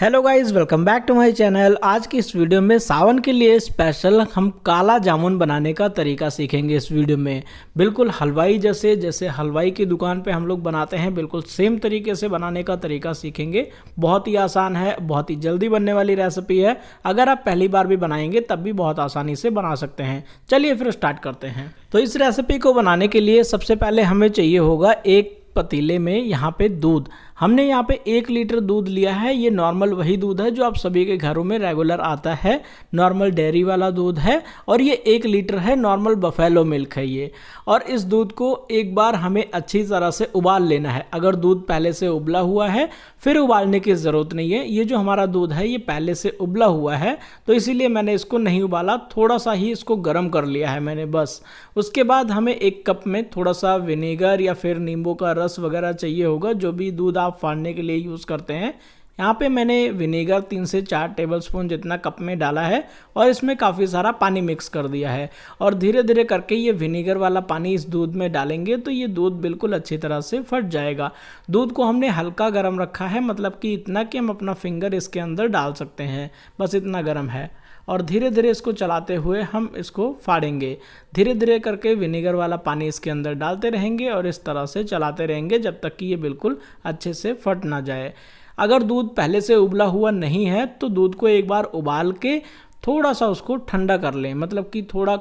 Hello guys, welcome back to my channel. आज की इस वीडियो में सावन के लिए स्पेशल हम काला जामुन बनाने का तरीका सीखेंगे। इस वीडियो में बिल्कुल हलवाई जैसे हलवाई की दुकान पे हम लोग बनाते हैं, बिल्कुल सेम तरीके से बनाने का तरीका सीखेंगे। बहुत ही आसान है, बहुत ही जल्दी बनने वाली रेसिपी है। अगर आप पहली बार भी बनाएंगे तब भी बहुत आसानी से बना सकते हैं। चलिए फिर स्टार्ट करते हैं। तो इस रेसिपी को बनाने के लिए सबसे पहले हमें चाहिए होगा एक पतीले में यहाँ पे दूध। हमने यहाँ पे 1 लीटर दूध लिया है। ये नॉर्मल वही दूध है जो आप सभी के घरों में रेगुलर आता है, नॉर्मल डेयरी वाला दूध है। और ये 1 लीटर है, नॉर्मल बफेलो मिल्क है ये। और इस दूध को एक बार हमें अच्छी तरह से उबाल लेना है। अगर दूध पहले से उबला हुआ है फिर उबालने की ज़रूरत नहीं है। ये जो हमारा दूध है ये पहले से उबला हुआ है, तो इसीलिए मैंने इसको नहीं उबाला, थोड़ा सा ही इसको गर्म कर लिया है मैंने बस। उसके बाद हमें 1 कप में थोड़ा सा विनेगर या फिर नींबू का रस वगैरह चाहिए होगा, जो भी दूध आप फाड़ने के लिए यूज़ करते हैं। यहाँ पे मैंने विनेगर 3 से 4 टेबलस्पून जितना कप में डाला है और इसमें काफ़ी सारा पानी मिक्स कर दिया है। और धीरे धीरे करके ये विनेगर वाला पानी इस दूध में डालेंगे तो ये दूध बिल्कुल अच्छी तरह से फट जाएगा। दूध को हमने हल्का गर्म रखा है, मतलब कि इतना कि हम अपना फिंगर इसके अंदर डाल सकते हैं, बस इतना गर्म है। और धीरे धीरे इसको चलाते हुए हम इसको फाड़ेंगे। धीरे धीरे करके विनेगर वाला पानी इसके अंदर डालते रहेंगे और इस तरह से चलाते रहेंगे जब तक कि ये बिल्कुल अच्छे से फट ना जाए। अगर दूध पहले से उबला हुआ नहीं है तो दूध को एक बार उबाल के थोड़ा सा उसको ठंडा कर लें, मतलब कि थोड़ा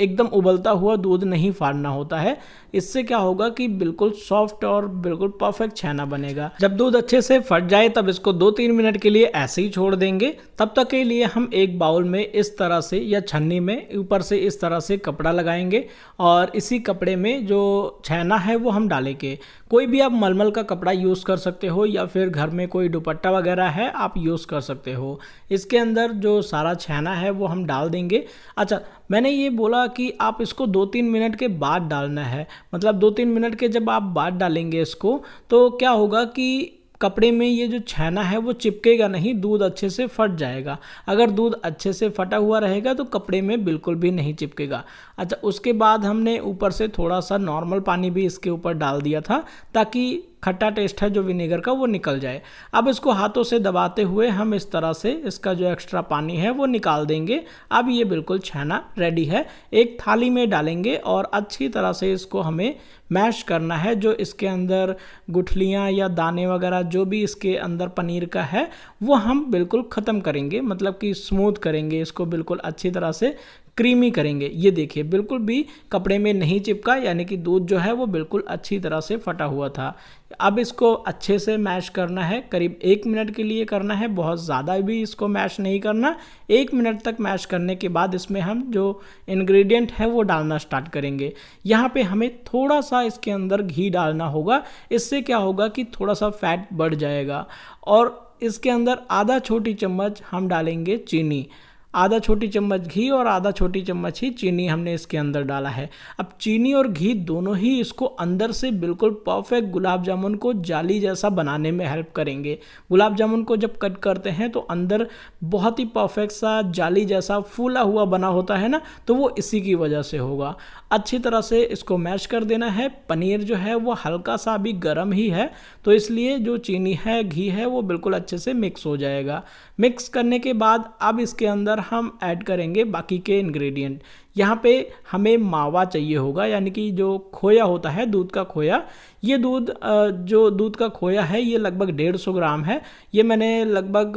एकदम उबलता हुआ दूध नहीं फाड़ना होता है। इससे क्या होगा कि बिल्कुल सॉफ्ट और बिल्कुल परफेक्ट छेना बनेगा। जब दूध अच्छे से फट जाए तब इसको 2-3 मिनट के लिए ऐसे ही छोड़ देंगे। तब तक के लिए हम एक बाउल में इस तरह से या छन्नी में ऊपर से इस तरह से कपड़ा लगाएंगे और इसी कपड़े में जो छेना है वो हम डालेंगे। कोई भी आप मलमल का कपड़ा यूज़ कर सकते हो या फिर घर में कोई दुपट्टा वगैरह है आप यूज़ कर सकते हो। इसके अंदर जो सारा छेना है वो हम डाल देंगे। अच्छा, मैंने ये बोला कि आप इसको 2-3 मिनट के बाद डालना है, मतलब 2-3 मिनट के जब आप बाद डालेंगे इसको तो क्या होगा कि कपड़े में ये जो छेना है वो चिपकेगा नहीं, दूध अच्छे से फट जाएगा। अगर दूध अच्छे से फटा हुआ रहेगा तो कपड़े में बिल्कुल भी नहीं चिपकेगा। अच्छा, उसके बाद हमने ऊपर से थोड़ा सा नॉर्मल पानी भी इसके ऊपर डाल दिया था ताकि खट्टा टेस्ट है जो विनेगर का वो निकल जाए। अब इसको हाथों से दबाते हुए हम इस तरह से इसका जो एक्स्ट्रा पानी है वो निकाल देंगे। अब ये बिल्कुल छेना रेडी है। एक थाली में डालेंगे और अच्छी तरह से इसको हमें मैश करना है। जो इसके अंदर गुठलियाँ या दाने वगैरह जो भी इसके अंदर पनीर का है वो हम बिल्कुल ख़त्म करेंगे, मतलब कि स्मूथ करेंगे इसको, बिल्कुल अच्छी तरह से क्रीमी करेंगे। ये देखिए बिल्कुल भी कपड़े में नहीं चिपका, यानी कि दूध जो है वो बिल्कुल अच्छी तरह से फटा हुआ था। अब इसको अच्छे से मैश करना है, करीब 1 मिनट के लिए करना है, बहुत ज़्यादा भी इसको मैश नहीं करना। 1 मिनट तक मैश करने के बाद इसमें हम जो इंग्रेडिएंट है वो डालना स्टार्ट करेंगे। यहाँ पे हमें थोड़ा सा इसके अंदर घी डालना होगा। इससे क्या होगा कि थोड़ा सा फैट बढ़ जाएगा। और इसके अंदर आधा छोटी चम्मच हम डालेंगे चीनी। आधा छोटी चम्मच घी और आधा छोटी चम्मच ही चीनी हमने इसके अंदर डाला है। अब चीनी और घी दोनों ही इसको अंदर से बिल्कुल परफेक्ट गुलाब जामुन को जाली जैसा बनाने में हेल्प करेंगे। गुलाब जामुन को जब कट करते हैं तो अंदर बहुत ही परफेक्ट सा जाली जैसा फूला हुआ बना होता है ना, तो वो इसी की वजह से होगा। अच्छी तरह से इसको मैश कर देना है। पनीर जो है वो हल्का सा भी गर्म ही है, तो इसलिए जो चीनी है घी है वो बिल्कुल अच्छे से मिक्स हो जाएगा। मिक्स करने के बाद अब इसके अंदर हम ऐड करेंगे बाकी के इंग्रेडिएंट। यहाँ पे हमें मावा चाहिए होगा, यानी कि जो खोया होता है, दूध का खोया। ये जो दूध का खोया है ये लगभग 150 ग्राम है। ये मैंने लगभग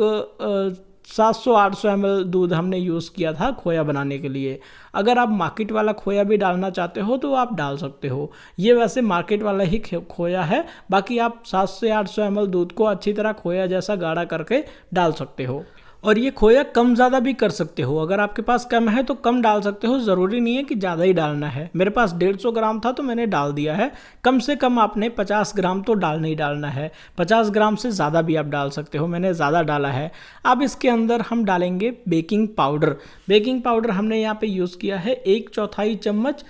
700-800 ml दूध हमने यूज़ किया था खोया बनाने के लिए। अगर आप मार्केट वाला खोया भी डालना चाहते हो तो आप डाल सकते हो। ये वैसे मार्केट वाला ही खोया है, बाकी आप 700 से 800 ml दूध को अच्छी तरह खोया जैसा गाढ़ा करके डाल सकते हो। और ये खोया कम ज़्यादा भी कर सकते हो, अगर आपके पास कम है तो कम डाल सकते हो, ज़रूरी नहीं है कि ज़्यादा ही डालना है। मेरे पास 150 ग्राम था तो मैंने डाल दिया है। कम से कम आपने 50 ग्राम तो नहीं डालना है, 50 ग्राम से ज़्यादा भी आप डाल सकते हो, मैंने ज़्यादा डाला है। अब इसके अंदर हम डालेंगे बेकिंग पाउडर। बेकिंग पाउडर हमने यहाँ पे यूज़ किया है 1/4 चम्मच।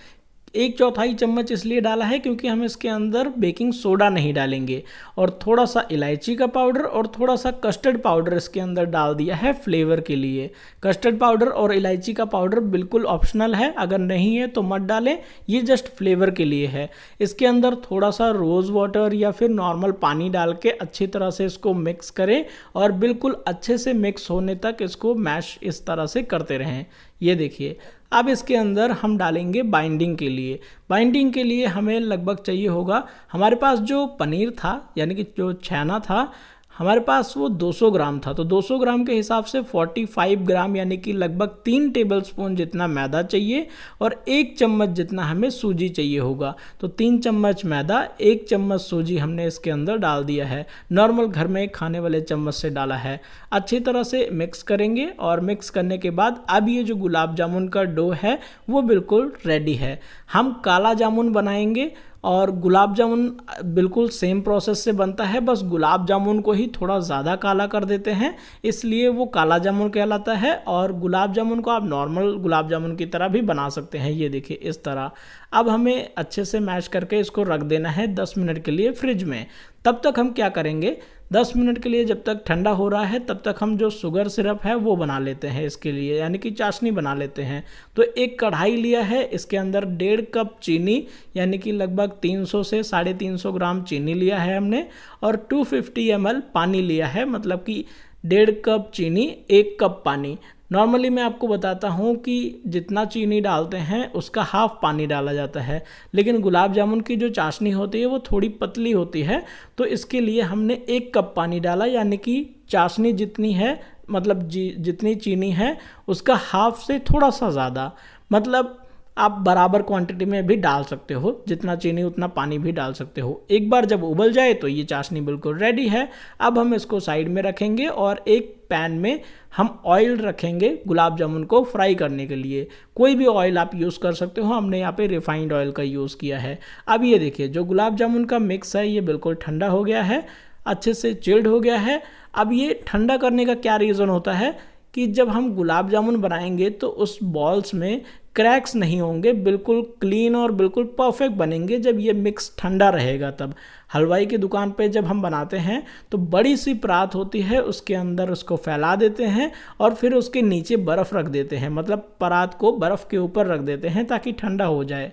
1/4 चम्मच इसलिए डाला है क्योंकि हम इसके अंदर बेकिंग सोडा नहीं डालेंगे, और थोड़ा सा इलायची का पाउडर और थोड़ा सा कस्टर्ड पाउडर इसके अंदर डाल दिया है फ्लेवर के लिए। कस्टर्ड पाउडर और इलायची का पाउडर बिल्कुल ऑप्शनल है, अगर नहीं है तो मत डालें, ये जस्ट फ्लेवर के लिए है। इसके अंदर थोड़ा सा रोज़ वाटर या फिर नॉर्मल पानी डाल के अच्छी तरह से इसको मिक्स करें और बिल्कुल अच्छे से मिक्स होने तक इसको मैश इस तरह से करते रहें। ये देखिए, अब इसके अंदर हम डालेंगे बाइंडिंग के लिए। बाइंडिंग के लिए हमें लगभग चाहिए होगा, हमारे पास जो पनीर था यानी कि जो छेना था हमारे पास वो 200 ग्राम था, तो 200 ग्राम के हिसाब से 45 ग्राम यानी कि लगभग 3 टेबलस्पून जितना मैदा चाहिए और 1 चम्मच जितना हमें सूजी चाहिए होगा। तो 3 चम्मच मैदा, 1 चम्मच सूजी हमने इसके अंदर डाल दिया है, नॉर्मल घर में खाने वाले चम्मच से डाला है। अच्छी तरह से मिक्स करेंगे और मिक्स करने के बाद अब ये जो गुलाब जामुन का डो है वो बिल्कुल रेडी है। हम काला जामुन बनाएंगे और गुलाब जामुन बिल्कुल सेम प्रोसेस से बनता है, बस गुलाब जामुन को ही थोड़ा ज़्यादा काला कर देते हैं, इसलिए वो काला जामुन कहलाता है। और गुलाब जामुन को आप नॉर्मल गुलाब जामुन की तरह भी बना सकते हैं। ये देखिए इस तरह। अब हमें अच्छे से मैश करके इसको रख देना है 10 मिनट के लिए फ्रिज में। तब तक हम क्या करेंगे, 10 मिनट के लिए जब तक ठंडा हो रहा है तब तक हम जो शुगर सिरप है वो बना लेते हैं इसके लिए, यानी कि चाशनी बना लेते हैं। तो एक कढ़ाई लिया है, इसके अंदर 1.5 कप चीनी यानी कि लगभग 300 से 350 ग्राम चीनी लिया है हमने, और 250 ml पानी लिया है, मतलब कि 1.5 कप चीनी 1 कप पानी। नॉर्मली मैं आपको बताता हूँ कि जितना चीनी डालते हैं उसका हाफ पानी डाला जाता है, लेकिन गुलाब जामुन की जो चाशनी होती है वो थोड़ी पतली होती है, तो इसके लिए हमने 1 कप पानी डाला, यानी कि चाशनी जितनी है मतलब जितनी चीनी है उसका हाफ से थोड़ा सा ज़्यादा, मतलब आप बराबर क्वांटिटी में भी डाल सकते हो, जितना चीनी उतना पानी भी डाल सकते हो। एक बार जब उबल जाए तो ये चाशनी बिल्कुल रेडी है। अब हम इसको साइड में रखेंगे और एक पैन में हम ऑयल रखेंगे गुलाब जामुन को फ्राई करने के लिए। कोई भी ऑयल आप यूज़ कर सकते हो, हमने यहाँ पे रिफाइंड ऑयल का यूज़ किया है। अब ये देखिए, जो गुलाब जामुन का मिक्स है ये बिल्कुल ठंडा हो गया है, अच्छे से चिल्ड हो गया है। अब ये ठंडा करने का क्या रीज़न होता है कि जब हम गुलाब जामुन बनाएंगे तो उस बॉल्स में क्रैक्स नहीं होंगे, बिल्कुल क्लीन और बिल्कुल परफेक्ट बनेंगे जब ये मिक्स ठंडा रहेगा तब। हलवाई की दुकान पे जब हम बनाते हैं तो बड़ी सी परात होती है, उसके अंदर उसको फैला देते हैं और फिर उसके नीचे बर्फ़ रख देते हैं, मतलब परात को बर्फ़ के ऊपर रख देते हैं ताकि ठंडा हो जाए।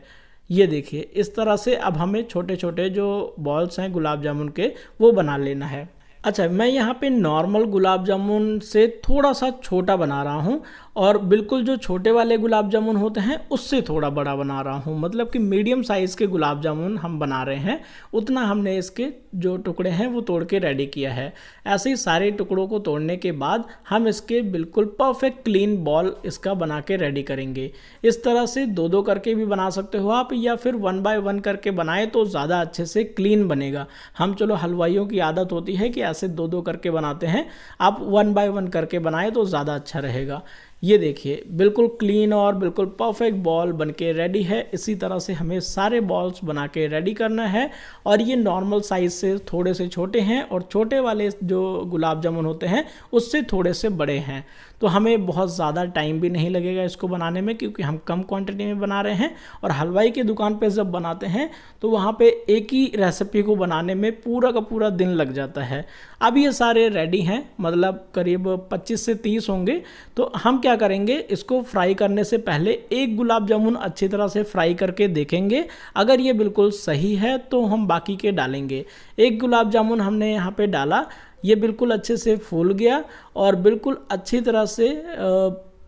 ये देखिए इस तरह से अब हमें छोटे छोटे जो बॉल्स हैं गुलाब जामुन के वो बना लेना है। अच्छा, मैं यहाँ पे नॉर्मल गुलाब जामुन से थोड़ा सा छोटा बना रहा हूँ और बिल्कुल जो छोटे वाले गुलाब जामुन होते हैं उससे थोड़ा बड़ा बना रहा हूँ, मतलब कि मीडियम साइज़ के गुलाब जामुन हम बना रहे हैं, उतना हमने इसके जो टुकड़े हैं वो तोड़ के रेडी किया है। ऐसे ही सारे टुकड़ों को तोड़ने के बाद हम इसके बिल्कुल परफेक्ट क्लीन बॉल इसका बना के रेडी करेंगे। इस तरह से 2-2 करके भी बना सकते हो आप, या फिर 1 बाय 1 करके बनाए तो ज़्यादा अच्छे से क्लीन बनेगा। हम चलो हलवाइयों की आदत होती है कि ऐसे 2-2 करके बनाते हैं, आप 1 बाय 1 करके बनाए तो ज़्यादा अच्छा रहेगा। ये देखिए बिल्कुल क्लीन और बिल्कुल परफेक्ट बॉल बनके रेडी है। इसी तरह से हमें सारे बॉल्स बना के रेडी करना है, और ये नॉर्मल साइज़ से थोड़े से छोटे हैं और छोटे वाले जो गुलाब जामुन होते हैं उससे थोड़े से बड़े हैं। तो हमें बहुत ज़्यादा टाइम भी नहीं लगेगा इसको बनाने में, क्योंकि हम कम क्वांटिटी में बना रहे हैं। और हलवाई की दुकान पे जब बनाते हैं तो वहाँ पे एक ही रेसिपी को बनाने में पूरा का पूरा दिन लग जाता है। अब ये सारे रेडी हैं, मतलब करीब 25 से 30 होंगे। तो हम क्या करेंगे, इसको फ्राई करने से पहले एक गुलाब जामुन अच्छी तरह से फ्राई करके देखेंगे, अगर ये बिल्कुल सही है तो हम बाकी के डालेंगे। एक गुलाब जामुन हमने यहाँ पे डाला, ये बिल्कुल अच्छे से फूल गया और बिल्कुल अच्छी तरह से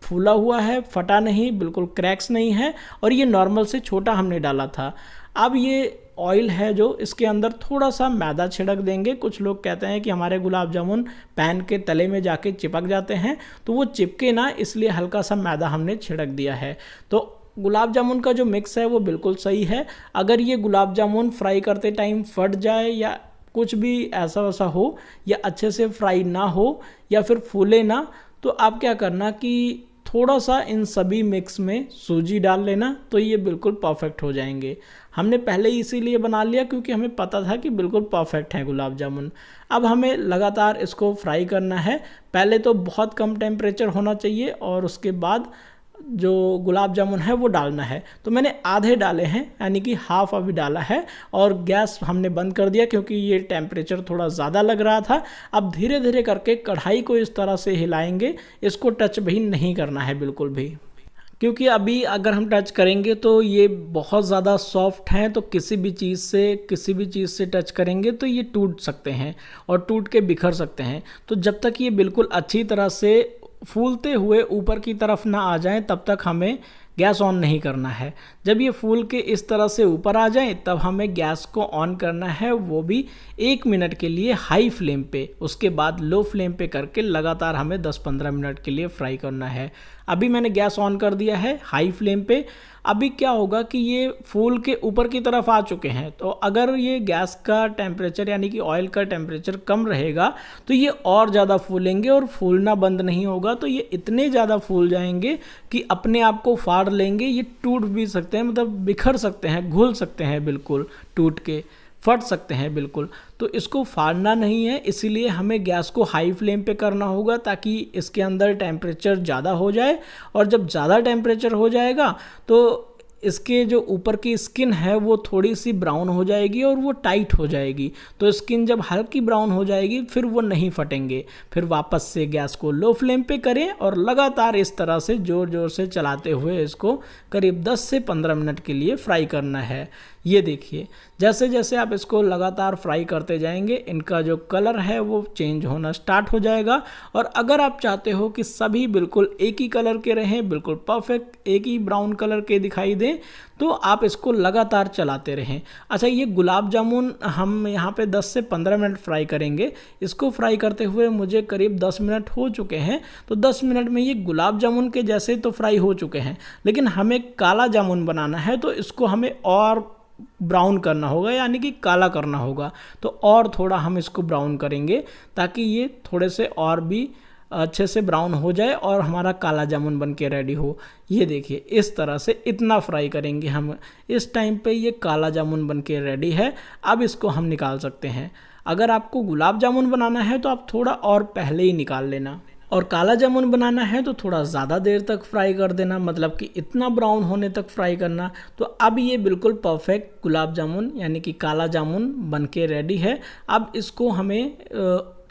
फूला हुआ है, फटा नहीं, बिल्कुल क्रैक्स नहीं है, और ये नॉर्मल से छोटा हमने डाला था। अब ये ऑयल है जो इसके अंदर थोड़ा सा मैदा छिड़क देंगे। कुछ लोग कहते हैं कि हमारे गुलाब जामुन पैन के तले में जाके चिपक जाते हैं, तो वो चिपके ना, इसलिए हल्का सा मैदा हमने छिड़क दिया है। तो गुलाब जामुन का जो मिक्स है वो बिल्कुल सही है। अगर ये गुलाब जामुन फ्राई करते टाइम फट जाए या कुछ भी ऐसा वैसा हो, या अच्छे से फ्राई ना हो, या फिर फूले ना, तो आप क्या करना कि थोड़ा सा इन सभी मिक्स में सूजी डाल लेना, तो ये बिल्कुल परफेक्ट हो जाएंगे। हमने पहले ही इसीलिए बना लिया क्योंकि हमें पता था कि बिल्कुल परफेक्ट है गुलाब जामुन। अब हमें लगातार इसको फ्राई करना है। पहले तो बहुत कम टेम्परेचर होना चाहिए और उसके बाद जो गुलाब जामुन है वो डालना है। तो मैंने आधे डाले हैं, यानी कि हाफ अभी डाला है, और गैस हमने बंद कर दिया क्योंकि ये टेम्परेचर थोड़ा ज़्यादा लग रहा था। अब धीरे धीरे करके कढ़ाई को इस तरह से हिलाएंगे, इसको टच भी नहीं करना है बिल्कुल भी, क्योंकि अभी अगर हम टच करेंगे तो ये बहुत ज़्यादा सॉफ्ट हैं, तो किसी भी चीज़ से टच करेंगे तो ये टूट सकते हैं और टूट के बिखर सकते हैं। तो जब तक ये बिल्कुल अच्छी तरह से फूलते हुए ऊपर की तरफ ना आ जाएं तब तक हमें गैस ऑन नहीं करना है। जब ये फूल के इस तरह से ऊपर आ जाएं तब हमें गैस को ऑन करना है, वो भी 1 मिनट के लिए हाई फ्लेम पे, उसके बाद लो फ्लेम पे करके लगातार हमें 10-15 मिनट के लिए फ्राई करना है। अभी मैंने गैस ऑन कर दिया है हाई फ्लेम पे। अभी क्या होगा कि ये फूल के ऊपर की तरफ आ चुके हैं, तो अगर ये गैस का टेम्परेचर यानी कि ऑयल का टेम्परेचर कम रहेगा तो ये और ज़्यादा फूलेंगे और फूलना बंद नहीं होगा। तो ये इतने ज़्यादा फूल जाएंगे कि अपने आप को फाड़ लेंगे, ये टूट भी सकते हैं, मतलब बिखर सकते हैं, घुल सकते हैं, बिल्कुल टूट के फट सकते हैं बिल्कुल। तो इसको फाड़ना नहीं है, इसीलिए हमें गैस को हाई फ्लेम पे करना होगा ताकि इसके अंदर टेम्परेचर ज़्यादा हो जाए। और जब ज़्यादा टेम्परेचर हो जाएगा तो इसके जो ऊपर की स्किन है वो थोड़ी सी ब्राउन हो जाएगी और वो टाइट हो जाएगी। तो स्किन जब हल्की ब्राउन हो जाएगी फिर वो नहीं फटेंगे। फिर वापस से गैस को लो फ्लेम पे करें और लगातार इस तरह से ज़ोर ज़ोर से चलाते हुए इसको करीब 10 से 15 मिनट के लिए फ्राई करना है। ये देखिए, जैसे जैसे आप इसको लगातार फ्राई करते जाएंगे इनका जो कलर है वो चेंज होना स्टार्ट हो जाएगा। और अगर आप चाहते हो कि सभी बिल्कुल एक ही कलर के रहें, बिल्कुल परफेक्ट एक ही ब्राउन कलर के दिखाई दें, तो आप इसको लगातार चलाते रहें। अच्छा, ये गुलाब जामुन हम यहाँ पे 10 से 15 मिनट फ्राई करेंगे। इसको फ्राई करते हुए मुझे करीब 10 मिनट हो चुके हैं। तो 10 मिनट में ये गुलाब जामुन के जैसे तो फ्राई हो चुके हैं, लेकिन हमें काला जामुन बनाना है तो इसको हमें और ब्राउन करना होगा, यानी कि काला करना होगा। तो और थोड़ा हम इसको ब्राउन करेंगे ताकि ये थोड़े से और भी अच्छे से ब्राउन हो जाए और हमारा काला जामुन बन के रेडी हो। ये देखिए, इस तरह से इतना फ्राई करेंगे हम। इस टाइम पे ये काला जामुन बन के रेडी है। अब इसको हम निकाल सकते हैं। अगर आपको गुलाब जामुन बनाना है तो आप थोड़ा और पहले ही निकाल लेना, और काला जामुन बनाना है तो थोड़ा ज़्यादा देर तक फ्राई कर देना, मतलब कि इतना ब्राउन होने तक फ्राई करना। तो अब ये बिल्कुल परफेक्ट गुलाब जामुन यानी कि काला जामुन बन के रेडी है। अब इसको हमें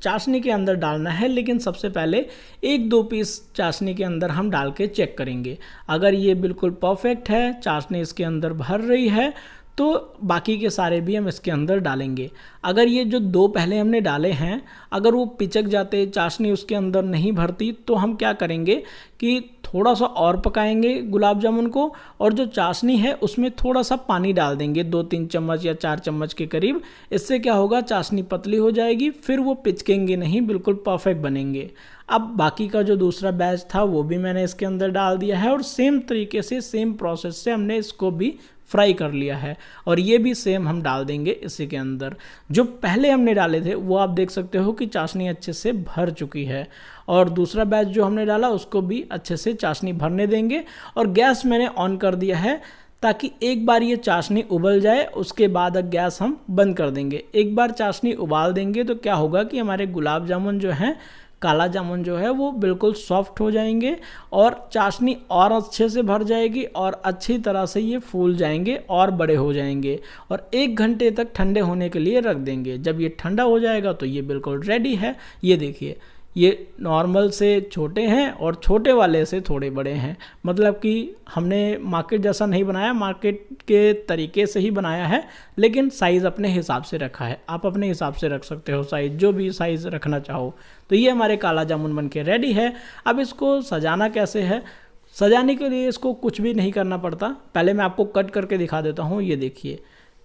चाशनी के अंदर डालना है, लेकिन सबसे पहले 1-2 पीस चाशनी के अंदर हम डाल के चेक करेंगे। अगर ये बिल्कुल परफेक्ट है, चाशनी इसके अंदर भर रही है, तो बाकी के सारे भी हम इसके अंदर डालेंगे। अगर ये जो 2 पहले हमने डाले हैं अगर वो पिचक जाते, चाशनी उसके अंदर नहीं भरती, तो हम क्या करेंगे कि थोड़ा सा और पकाएंगे गुलाब जामुन को, और जो चाशनी है उसमें थोड़ा सा पानी डाल देंगे, 2-3 चम्मच या 4 चम्मच के करीब। इससे क्या होगा, चाशनी पतली हो जाएगी, फिर वो पिचकेंगे नहीं, बिल्कुल परफेक्ट बनेंगे। अब बाकी का जो दूसरा बैच था वो भी मैंने इसके अंदर डाल दिया है, और सेम तरीके से सेम प्रोसेस से हमने इसको भी फ्राई कर लिया है। और ये भी सेम हम डाल देंगे इसी के अंदर। जो पहले हमने डाले थे वो आप देख सकते हो कि चाशनी अच्छे से भर चुकी है, और दूसरा बैच जो हमने डाला उसको भी अच्छे से चाशनी भरने देंगे। और गैस मैंने ऑन कर दिया है ताकि एक बार ये चाशनी उबल जाए, उसके बाद गैस हम बंद कर देंगे। एक बार चाशनी उबाल देंगे तो क्या होगा कि हमारे गुलाब जामुन जो हैं, काला जामुन जो है वो बिल्कुल सॉफ्ट हो जाएंगे, और चाशनी और अच्छे से भर जाएगी, और अच्छी तरह से ये फूल जाएंगे और बड़े हो जाएंगे। और 1 घंटे तक ठंडे होने के लिए रख देंगे। जब ये ठंडा हो जाएगा तो ये बिल्कुल रेडी है। ये देखिए, ये नॉर्मल से छोटे हैं और छोटे वाले से थोड़े बड़े हैं, मतलब कि हमने मार्केट जैसा नहीं बनाया, मार्केट के तरीके से ही बनाया है, लेकिन साइज़ अपने हिसाब से रखा है। आप अपने हिसाब से रख सकते हो साइज़, जो भी साइज़ रखना चाहो। तो ये हमारे काला जामुन बन के रेडी है। अब इसको सजाना कैसे है, सजाने के लिए इसको कुछ भी नहीं करना पड़ता। पहले मैं आपको कट करके दिखा देता हूँ। ये देखिए,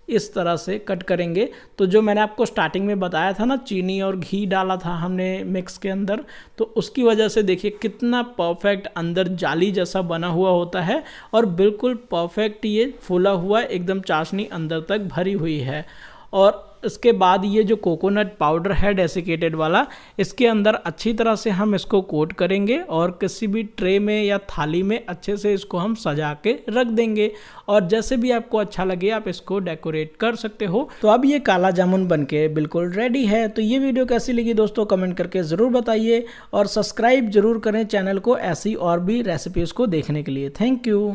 इस तरह से कट करेंगे। तो जो मैंने आपको स्टार्टिंग में बताया था ना, चीनी और घी डाला था हमने मिक्स के अंदर, तो उसकी वजह से देखिए कितना परफेक्ट अंदर जाली जैसा बना हुआ होता है, और बिल्कुल परफेक्ट ये फूला हुआ एकदम चाशनी अंदर तक भरी हुई है। और इसके बाद ये जो कोकोनट पाउडर है डेसिकेटेड वाला, इसके अंदर अच्छी तरह से हम इसको कोट करेंगे और किसी भी ट्रे में या थाली में अच्छे से इसको हम सजा के रख देंगे और जैसे भी आपको अच्छा लगे आप इसको डेकोरेट कर सकते हो। तो अब ये काला जामुन बनके बिल्कुल रेडी है। तो ये वीडियो कैसी लगी दोस्तों कमेंट करके ज़रूर बताइए और सब्सक्राइब जरूर करें चैनल को ऐसी और भी रेसिपीज़ को देखने के लिए। Thank you.